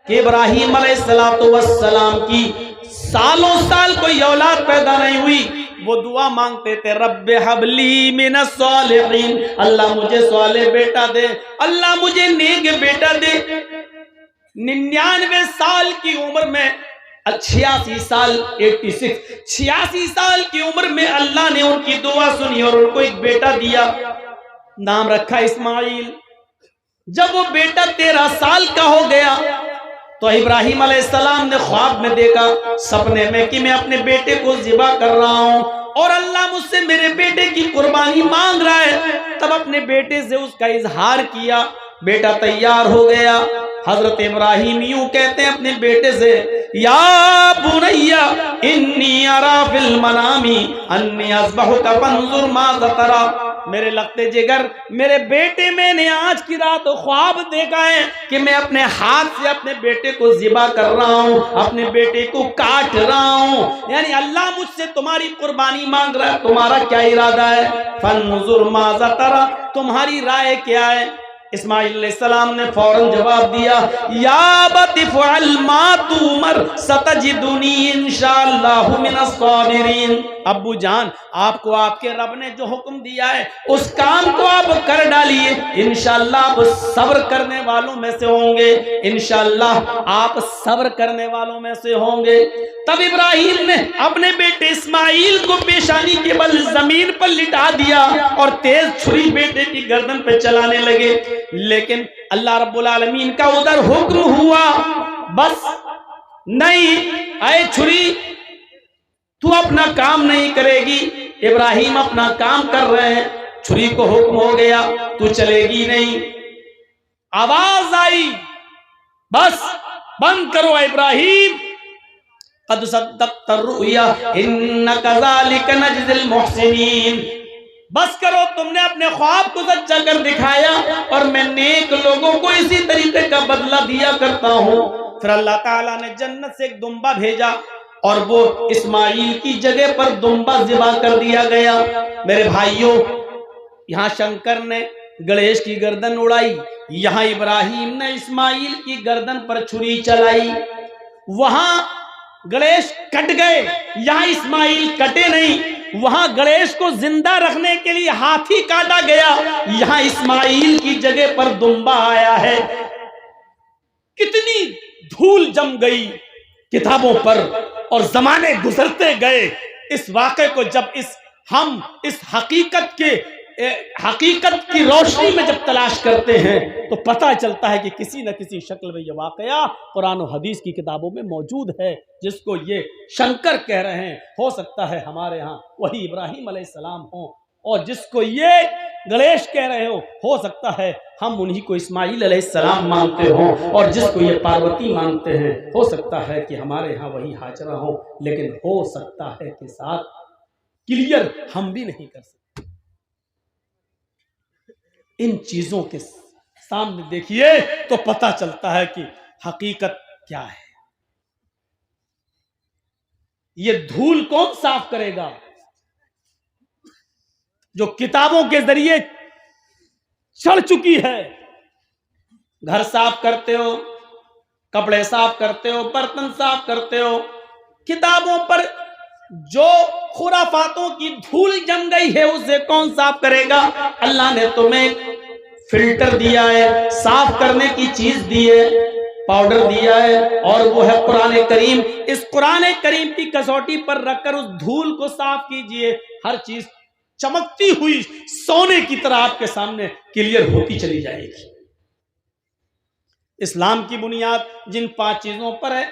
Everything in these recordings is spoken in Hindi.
कि इब्राहीम अलैहिस्सलाम की सालों साल कोई औलाद पैदा नहीं हुई, वो दुआ मांगते थे, रब्बे हबली मिनस सालिहीन, अल्लाह मुझे सालेह बेटा दे, अल्लाह मुझे नेक बेटा दे। 99 साल की उम्र में 86 साल 86 साल की उम्र में अल्लाह ने उनकी दुआ सुनी और उनको एक बेटा दिया, नाम रखा इस्माइल। जब वो बेटा 13 साल का हो गया तो इब्राहीम अलैहिस्सलाम ने ख्वाब में देखा, सपने में, कि मैं अपने बेटे को ज़िबा कर रहा हूं और अल्लाह मुझसे मेरे बेटे की कुर्बानी मांग रहा है। तब अपने बेटे से उसका इजहार किया, बेटा तैयार हो गया। हजरत इब्राहीम यूं कहते हैं अपने बेटे से, या बुनैया इन्नी अरा फिल मनामी अन्नी अज़बहुका फंजुर माज़ा तरा, मेरे लगते जिगर, मेरे बेटे, मैंने आज की रात ख्वाब देखा है कि मैं अपने हाथ से अपने बेटे को ज़िबा कर रहा हूं, अपने बेटे को काट रहा हूं, यानी अल्लाह मुझसे तुम्हारी कुर्बानी मांग रहा है, तुम्हारा क्या इरादा है? फंजुर माज़ा तरा, तुम्हारी राय क्या है? इस्माइल अलैहिस्सलाम ने फौरन जवाब दिया, या अबति फ़अल मा तुमर सतजिदुनी इंशाअल्लाहु मिनस साबिरीन, अब्बू जान, आपको आपके रब ने जो हुक्म दिया है उस काम को आप कर डालिए, इंशाअल्लाह आप सब्र करने वालों में से होंगे, इंशाअल्लाह आप सब्र करने वालों में से होंगे। तब इब्राहीम ने अपने बेटे इस्माइल को पेशानी के बल जमीन पर लिटा दिया और तेज छुरी बेटे की गर्दन पे चलाने लगे, लेकिन अल्लाह रब्बुल आलमीन का उधर हुक्म हुआ, बस नहीं, आए छुरी, तू अपना काम नहीं करेगी। इब्राहीम अपना काम कर रहे हैं, छुरी को हुक्म हो गया, तू चलेगी नहीं। आवाज आई, बस बंद करो इब्राहीम, कद सद्दक़्ता रुया इन्ना कज़ालिका नजज़िल मुहसिनीन, बस करो, तुमने अपने ख्वाब को सच्चा कर दिखाया और मैं नेक लोगों को इसी तरीके का बदला दिया करता हूं। फिर अल्लाह ताला ने जन्नत से एक दुम्बा भेजा और वो इस्माइल की जगह पर दुम्बा ज़िबा कर दिया गया। मेरे भाइयों, यहाँ शंकर ने गणेश की गर्दन उड़ाई, यहाँ इब्राहीम ने इस्माइल की गर्दन पर छुरी चलाई। वहां गणेश कट गए, यहाँ इस्माइल कटे नहीं। वहां गणेश को जिंदा रखने के लिए हाथी काटा गया, यहाँ इस्माइल की जगह पर दुम्बा आया है। कितनी धूल जम गई किताबों पर और जमाने गुजरते गए। इस वाक़े को जब हम इस हकीकत की रोशनी में जब तलाश करते हैं तो पता चलता है कि किसी न किसी शक्ल में यह वाक़या कुरान और हदीस की किताबों में मौजूद है, जिसको ये शंकर कह रहे हैं। हो सकता है हमारे यहाँ वही इब्राहीम अलैहिस्सलाम हो, और जिसको ये गणेश कह रहे हो सकता है हम उन्हीं को इस्माइल अलैहिस्सलाम मानते हो, और जिसको ये पार्वती मानते हैं हो सकता है कि हमारे यहाँ वही हाजरा हो, लेकिन हो सकता है कि साथ क्लियर हम भी नहीं कर सकते। इन चीजों के सामने देखिए तो पता चलता है कि हकीकत क्या है। ये धूल कौन साफ करेगा? जो किताबों के जरिए चढ़ चुकी है। घर साफ करते हो, कपड़े साफ करते हो, बर्तन साफ करते हो, किताबों पर जो खुराफातों की धूल जम गई है उसे कौन साफ करेगा? अल्लाह ने तुम्हें फिल्टर दिया है, साफ करने की चीज दी है, पाउडर दिया है, और वो है कुरान करीम। इस कुरान करीम की कसौटी पर रखकर उस धूल को साफ कीजिए, हर चीज चमकती हुई सोने की तरह आपके सामने क्लियर होती चली जाएगी। इस्लाम की बुनियाद जिन 5 चीजों पर है,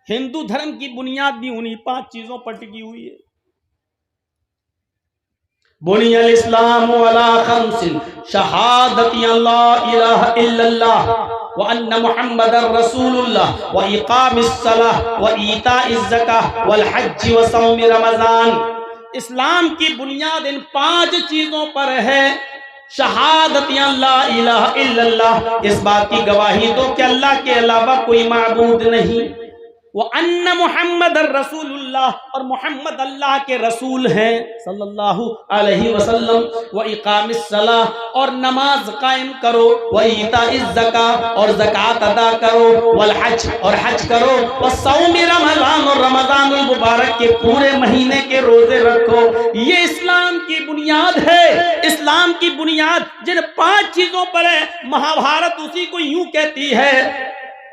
हिंदू धर्म की बुनियाद भी उन्हीं 5 चीजों पर टिकी हुई है। बुनियल इस्लाम अला खम्सिन शहादती अल्ला इलाहा इल्लल्लाह व अन्ना मुहम्मदर रसूलुल्लाह व इकामिस सलाह व ईताइज ज़काह वल हज्ज व सौम रमजान। इस्लाम की बुनियाद इन 5 चीजों पर है। शहादती अल्ला इलाहा इल्लल्लाह, इस बात की गवाही दो कि अल्लाह के अलावा कोई माबूद नहीं। वो अन्ना मोहम्मद रसूलुल्लाह, और मोहम्मद अल्लाह के रसूल हैं सल्लल्लाहु अलैहि वसल्लम। व इकामिस सलाह, और नमाज कायम करो। व ईताइज ज़का, और ज़कात अदा करो। वल हज, और हज करो। व सौमी रमज़ान, और रमज़ानुल मुबारक के पूरे महीने के रोजे रखो। ये इस्लाम की बुनियाद है। इस्लाम की बुनियाद जिन 5 चीजों पर है, महाभारत उसी को यूं कहती है,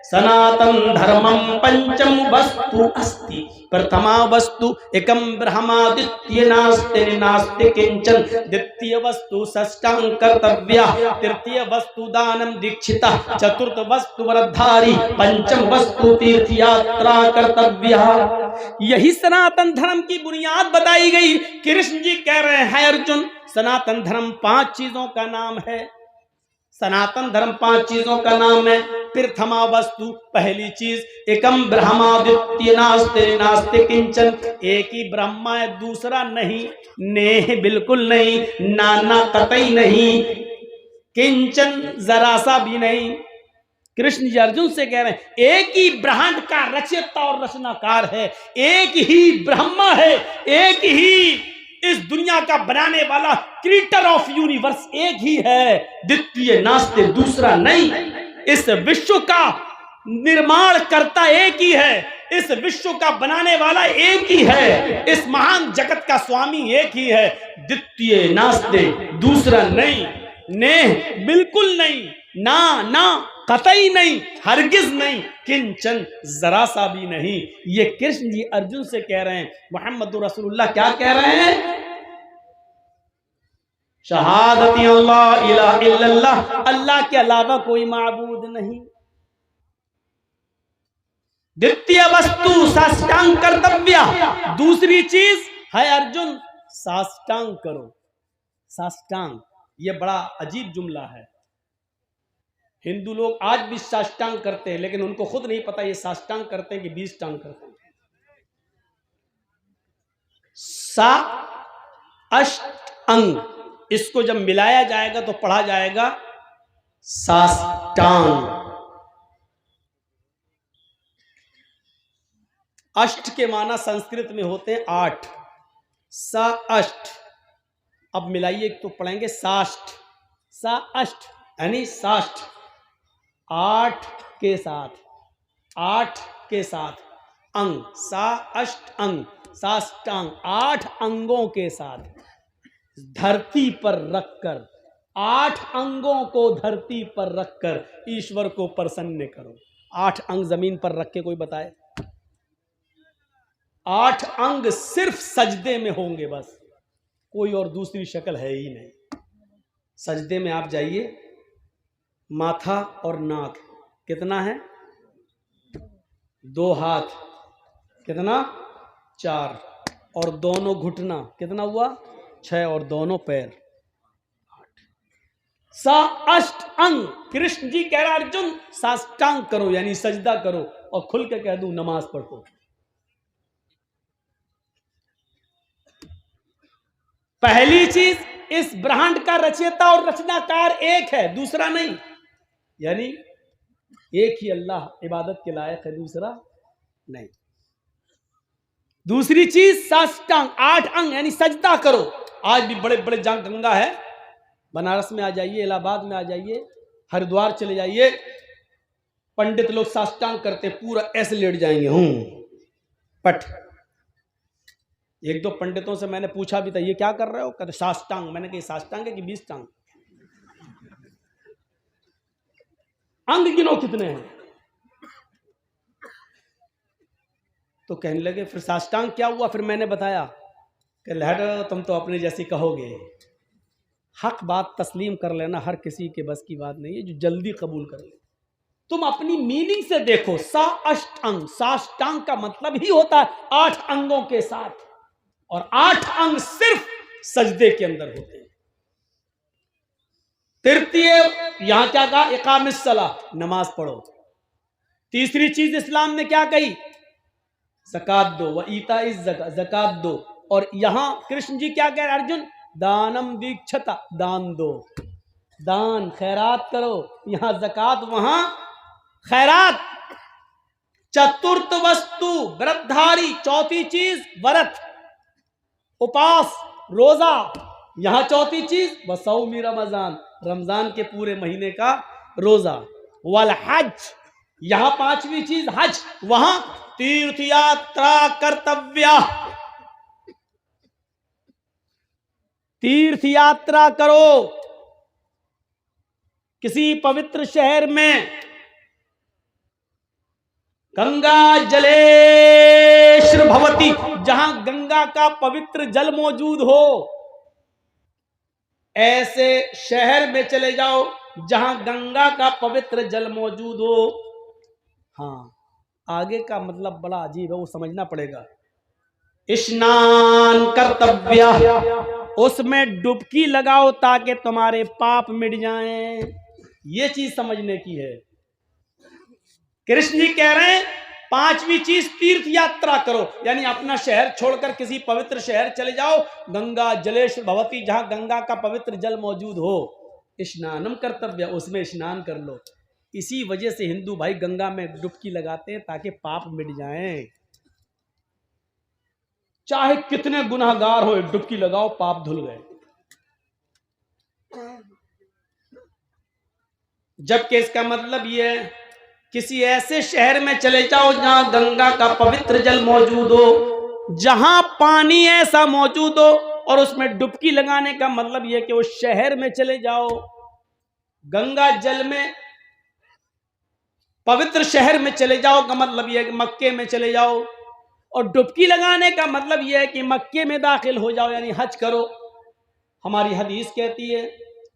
सनातन धर्मम पंचम वस्तु अस्ति, प्रथमा वस्तु एकम ब्रह्मा, द्वितीय नास्ति नास्ति किंचन, द्वितीय वस्तु षष्ठांग कर्तव्या, तृतीय वस्तु दानम दीक्षिता, चतुर्थ वस्तु व्रतधारी, पंचम वस्तु तीर्थ यात्रा कर्तव्या। यही सनातन धर्म की बुनियाद बताई गई। कृष्ण जी कह रहे हैं अर्जुन, सनातन धर्म 5 चीजों का नाम है। सनातन धर्म 5 चीजों का नाम है। प्रथमा वस्तु, पहली चीज, एकम ब्रह्मा, द्वितीय नास्ति नास्ति किंचन, एक ही ब्रह्मा है, दूसरा नहीं, नेह बिल्कुल नहीं, नाना कतई नहीं, किंचन जरा सा भी नहीं। कृष्ण जी अर्जुन से कह रहे हैं, एक ही ब्रह्मांड का रचयिता और रचनाकार है, एक ही ब्रह्मा है, एक ही इस दुनिया का बनाने वाला क्रिएटर ऑफ यूनिवर्स एक ही है, द्वितीय नास्ति, दूसरा नहीं। इस विश्व का निर्माण करता एक ही है, इस विश्व का बनाने वाला एक ही है, इस महान जगत का स्वामी एक ही है, द्वितीय नास्ति, दूसरा नहीं, नेह बिल्कुल नहीं, ना कतई नहीं, हरगिज नहीं, किंचन जरा सा भी नहीं। ये कृष्ण जी अर्जुन से कह रहे हैं। मोहम्मद रसूलुल्लाह क्या कह रहे हैं? शहादती अल्लाह इलाहा इल्लल्लाह, अल्लाह के अलावा कोई माबूद नहीं। द्वितीय वस्तु साष्टांग कर्तव्य, दूसरी चीज है अर्जुन साष्टांग करो। साष्टांग, ये बड़ा अजीब जुमला है। हिंदू लोग आज भी साष्टांग करते हैं, लेकिन उनको खुद नहीं पता ये साष्टांग करते हैं कि 20 टांग करते हैं। सा अष्ट अंग, इसको जब मिलाया जाएगा तो पढ़ा जाएगा साष्टांग। अष्ट के माना संस्कृत में होते हैं 8, सा अष्ट। अब मिलाइए तो पढ़ेंगे साष्ट, सा अष्ट यानी साष्ट, 8 के साथ, 8 के साथ अंग, सा अष्ट अंग, साष्टांग, 8 अंगों के साथ धरती पर रखकर, 8 अंगों को धरती पर रखकर ईश्वर को प्रसन्न करो। 8 अंग जमीन पर रख के कोई बताए? 8 अंग सिर्फ सजदे में होंगे बस, कोई और दूसरी शक्ल है ही नहीं। सजदे में आप जाइए, माथा और नाक कितना है? 2 हाथ कितना? 4, और दोनों घुटना कितना हुआ? 6, और दोनों पैर 8। सा अष्ट अंग। कृष्ण जी कह रहा अर्जुन साष्टांग करो यानी सजदा करो, और खुल के कह दूं नमाज पढ़ो। पहली चीज, इस ब्रह्मांड का रचयिता और रचनाकार एक है, दूसरा नहीं, यानी एक ही अल्लाह इबादत के लायक है, दूसरा नहीं। दूसरी चीज साष्टांग, 8 अंग यानी सजदा करो। आज भी बड़े बड़े जहां गंगा है, बनारस में आ जाइए, इलाहाबाद में आ जाइए, हरिद्वार चले जाइए, पंडित लोग साष्टांग करते, पूरा ऐसे लेट जाएंगे, पट। 1-2 पंडितों से मैंने पूछा भी था, ये क्या कर रहे हो? कहते साष्टांग। मैंने कहा साष्टांग है कि 20 टांग? अंग गिनो कितने हैं? तो कहने लगे फिर साष्टांग क्या हुआ? फिर मैंने बताया कि लहर तुम तो अपने जैसी कहोगे, हक बात तस्लीम कर लेना हर किसी के बस की बात नहीं है, जो जल्दी कबूल कर ले। तुम अपनी मीनिंग से देखो, सा अष्ट अंग, साष्टांग का मतलब ही होता है 8 अंगों के साथ, और 8 अंग सिर्फ सजदे के अंदर होते हैं। तृतीय यहां क्या कहा? इकामिस सलाह, नमाज पढ़ो। तीसरी चीज इस्लाम ने क्या कही? ज़कात दो, व ईताइज ज़का, ज़कात दो। और यहां कृष्ण जी क्या कह रहे? अर्जुन दानम दीक्षता, दान दो, दान खैरात करो। यहां ज़कात, वहां खैरात। चतुर्थ वस्तु व्रतधारी, चौथी चीज व्रत, उपास, रोजा। यहां चौथी चीज बसौमी रमजान, रमजान के पूरे महीने का रोजा। वल हज, यहां पांचवी चीज हज, वहां तीर्थ यात्रा कर्तव्य, तीर्थ यात्रा करो किसी पवित्र शहर में, गंगा जलेश्वर भवती, जहां गंगा का पवित्र जल मौजूद हो, ऐसे शहर में चले जाओ जहां गंगा का पवित्र जल मौजूद हो। हाँ, आगे का मतलब बड़ा अजीब है, वो समझना पड़ेगा। स्नान कर्तव्य, उसमें डुबकी लगाओ ताकि तुम्हारे पाप मिट जाएं। ये चीज समझने की है। कृष्ण जी कह रहे हैं पांचवी चीज तीर्थ यात्रा करो, यानी अपना शहर छोड़कर किसी पवित्र शहर चले जाओ, गंगा जलेश्वर भवती, जहां गंगा का पवित्र जल मौजूद हो। स्नानम कर्तव्य, उसमें स्नान कर लो। इसी वजह से हिंदू भाई गंगा में डुबकी लगाते हैं ताकि पाप मिट जाएं। चाहे कितने गुनाहगार हो, डुबकी लगाओ, पाप धुल गए। जबकि इसका मतलब यह है किसी ऐसे शहर में चले जाओ जहां गंगा का पवित्र जल मौजूद हो, जहां पानी ऐसा मौजूद हो, और उसमें डुबकी लगाने का मतलब यह कि उस शहर में चले जाओ, गंगा जल में पवित्र शहर में चले जाओ का मतलब यह है कि मक्के में चले जाओ, और डुबकी लगाने का मतलब यह है कि मक्के में दाखिल हो जाओ, यानी हज करो। हमारी हदीस कहती है,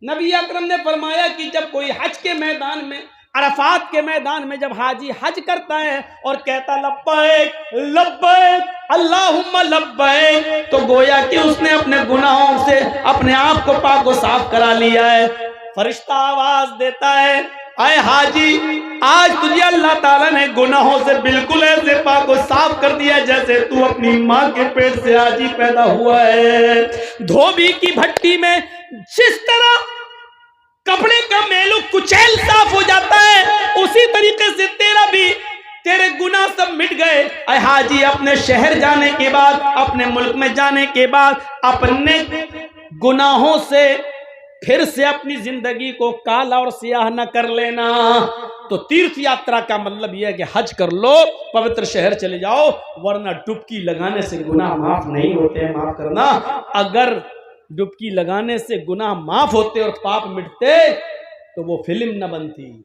नबी अकरम ने फरमाया कि जब कोई हज के मैदान में, अरफात के मैदान में जब हाजी हज करता है और कहता लब्बैक लब्बैक अल्लाहुम्मा लब्बैक, तो गोया कि उसने अपने गुनाहों से अपने आप को पाक व साफ करा लिया है। फरिश्ता आवाज देता है, आए हाजी, आज तुझे अल्लाह ताला ने गुनाहों से बिल्कुल ऐसे पाक व साफ कर दिया जैसे तू अपनी माँ के पेट से आज ही पैदा हुआ है। धोबी की भट्टी में जिस तरह कपड़े का मेलू कुचैल साफ हो जाता है, उसी तरीके से तेरा भी, तेरे गुनाह सब मिट गए। अय हाजी, अपने शहर जाने के बाद, अपने मुल्क में जाने के बाद, अपने गुनाहों से फिर से अपनी जिंदगी को काला और सियाह न कर लेना। तो तीर्थ यात्रा का मतलब यह है कि हज कर लो, पवित्र शहर चले जाओ, वरना डुबकी लगाने से गुनाह माफ नहीं होते हैं। माफ करना, अगर डुबकी लगाने से गुनाह माफ होते और पाप मिटते तो वो फिल्म न बनती,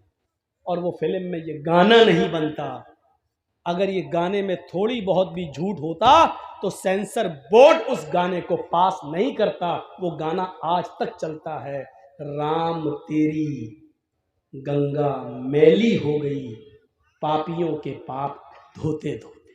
और वो फिल्म में ये गाना नहीं बनता। अगर ये गाने में थोड़ी बहुत भी झूठ होता तो सेंसर बोर्ड उस गाने को पास नहीं करता। वो गाना आज तक चलता है, राम तेरी गंगा मैली हो गई, पापियों के पाप धोते धोते।